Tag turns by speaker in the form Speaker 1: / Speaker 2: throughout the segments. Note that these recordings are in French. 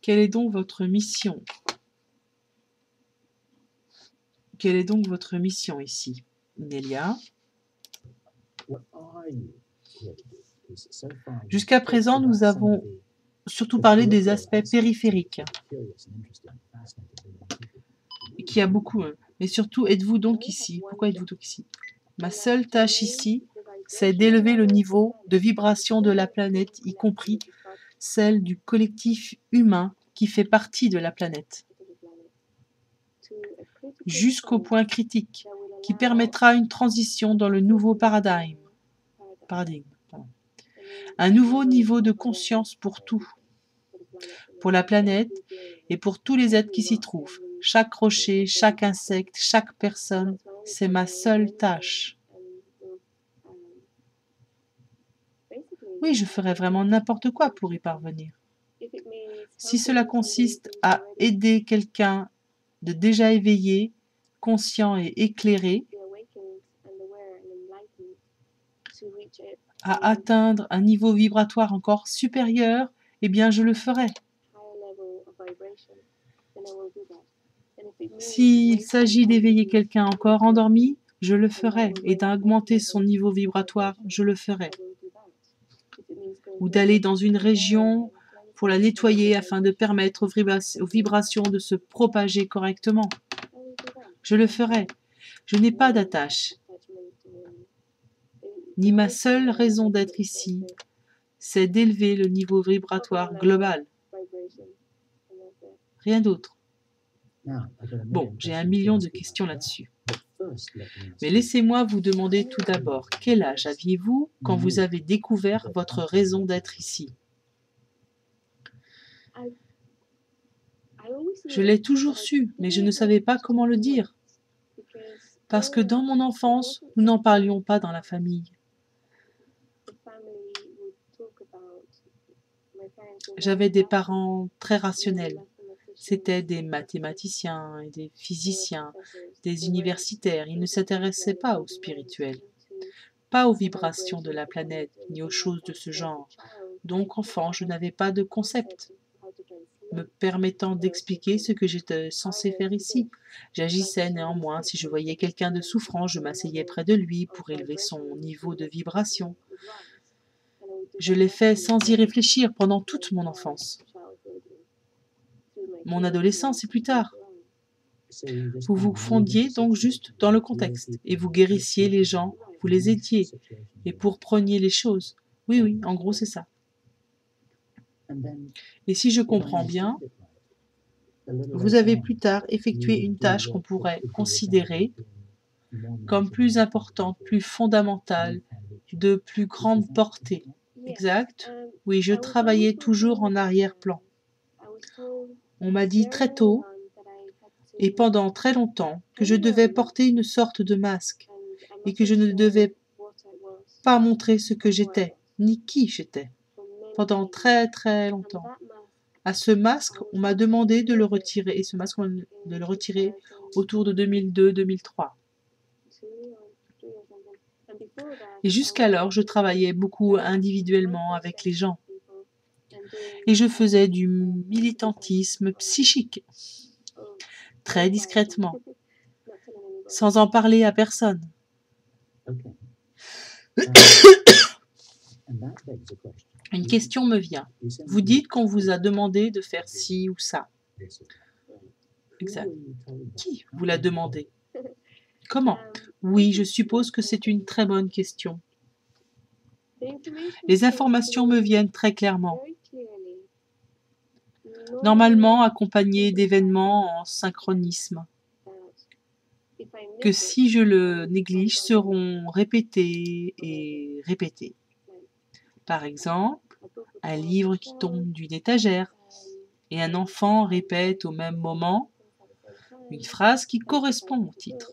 Speaker 1: Quelle est donc votre mission? Quelle est donc votre mission ici, Nelia? Jusqu'à présent, nous avons surtout parlé des aspects périphériques, qui a beaucoup. Mais surtout, êtes-vous donc ici? Pourquoi êtes-vous donc ici? Ma seule tâche ici, c'est d'élever le niveau de vibration de la planète, y compris celle du collectif humain qui fait partie de la planète, jusqu'au point critique qui permettra une transition dans le nouveau paradigme. Un nouveau niveau de conscience pour tout, pour la planète et pour tous les êtres qui s'y trouvent. Chaque rocher, chaque insecte, chaque personne, c'est ma seule tâche. Oui, je ferai vraiment n'importe quoi pour y parvenir. Si cela consiste à aider quelqu'un de déjà éveillé, conscient et éclairé à atteindre un niveau vibratoire encore supérieur, eh bien je le ferai. S'il s'agit d'éveiller quelqu'un encore endormi, je le ferai, et d'augmenter son niveau vibratoire, je le ferai. Ou d'aller dans une région pour la nettoyer afin de permettre aux vibrations de se propager correctement. Je le ferai. Je n'ai pas d'attache. Ni ma seule raison d'être ici, c'est d'élever le niveau vibratoire global. Rien d'autre. Bon, j'ai 1 million de questions là-dessus. Mais laissez-moi vous demander tout d'abord, quel âge aviez-vous quand vous avez découvert votre raison d'être ici? Je l'ai toujours su, mais je ne savais pas comment le dire. Parce que dans mon enfance, nous n'en parlions pas dans la famille. J'avais des parents très rationnels. C'étaient des mathématiciens et des physiciens, des universitaires. Ils ne s'intéressaient pas au spirituel, pas aux vibrations de la planète, ni aux choses de ce genre. Donc, enfant, je n'avais pas de concept me permettant d'expliquer ce que j'étais censé faire ici. J'agissais néanmoins. Si je voyais quelqu'un de souffrant, je m'asseyais près de lui pour élever son niveau de vibration. Je l'ai fait sans y réfléchir pendant toute mon enfance, mon adolescence et plus tard. Vous vous fondiez donc juste dans le contexte et vous guérissiez les gens, vous les aidiez et pour preniez les choses. Oui, oui, en gros c'est ça. Et si je comprends bien, vous avez plus tard effectué une tâche qu'on pourrait considérer comme plus importante, plus fondamentale, de plus grande portée. Exact? Oui, je travaillais toujours en arrière-plan. On m'a dit très tôt et pendant très longtemps que je devais porter une sorte de masque et que je ne devais pas montrer ce que j'étais, ni qui j'étais, pendant très très longtemps. À ce masque, on m'a demandé de le retirer, et ce masque, de le retirer autour de 2002-2003. Et jusqu'alors, je travaillais beaucoup individuellement avec les gens. Et je faisais du militantisme psychique, très discrètement, sans en parler à personne. Une question me vient. Vous dites qu'on vous a demandé de faire ci ou ça. Exact. Qui vous l'a demandé? Comment? Oui, je suppose que c'est une très bonne question. Les informations me viennent très clairement. Normalement accompagnées d'événements en synchronisme, que si je le néglige seront répétés et répétés. Par exemple, un livre qui tombe d'une étagère et un enfant répète au même moment une phrase qui correspond au titre.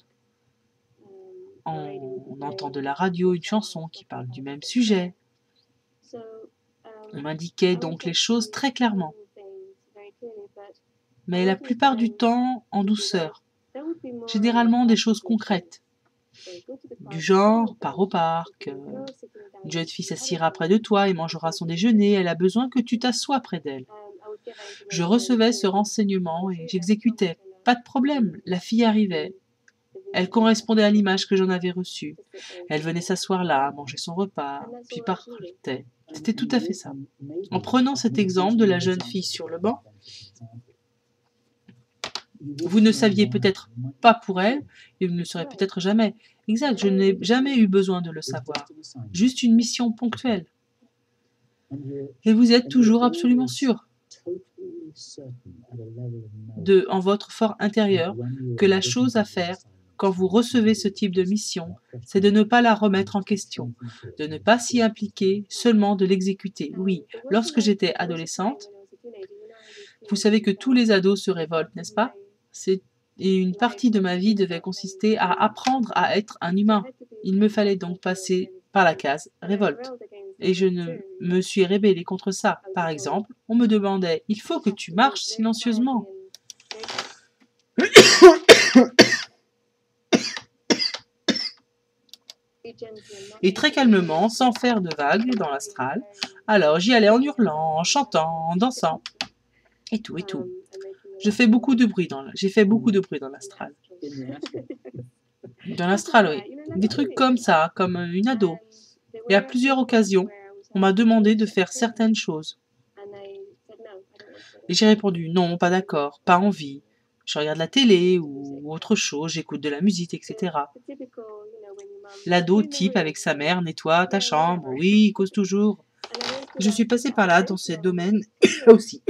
Speaker 1: On entend de la radio une chanson qui parle du même sujet. On m'indiquait donc les choses très clairement, mais la plupart du temps en douceur, généralement des choses concrètes, du genre pars au parc, une jeune fille s'assiera près de toi et mangera son déjeuner, elle a besoin que tu t'assoies près d'elle. Je recevais ce renseignement et j'exécutais. Pas de problème, la fille arrivait. Elle correspondait à l'image que j'en avais reçue. Elle venait s'asseoir là, manger son repas, puis partait. C'était tout à fait ça. En prenant cet exemple de la jeune fille sur le banc, vous ne saviez peut-être pas pour elle, et vous ne le saurez peut-être jamais. Exact, je n'ai jamais eu besoin de le savoir. Juste une mission ponctuelle. Et vous êtes toujours absolument sûr, en votre fort intérieur, que la chose à faire, quand vous recevez ce type de mission, c'est de ne pas la remettre en question, de ne pas s'y impliquer, seulement de l'exécuter. Oui, lorsque j'étais adolescente, vous savez que tous les ados se révoltent, n'est-ce pas? Et une partie de ma vie devait consister à apprendre à être un humain. Il me fallait donc passer par la case révolte. Et je me suis rébellée contre ça. Par exemple, on me demandait « Il faut que tu marches silencieusement ». Et très calmement, sans faire de vagues dans l'astral. Alors j'y allais en hurlant, en chantant, en dansant. Et tout, et tout. J'ai fait beaucoup de bruit dans l'astral. Dans l'astral, oui. Des trucs comme ça, comme une ado. Et à plusieurs occasions, on m'a demandé de faire certaines choses. Et j'ai répondu non, pas d'accord, pas envie. Je regarde la télé ou autre chose, j'écoute de la musique, etc. L'ado type avec sa mère nettoie ta chambre, oui, il cause toujours. Je suis passée par là dans ces domaines aussi.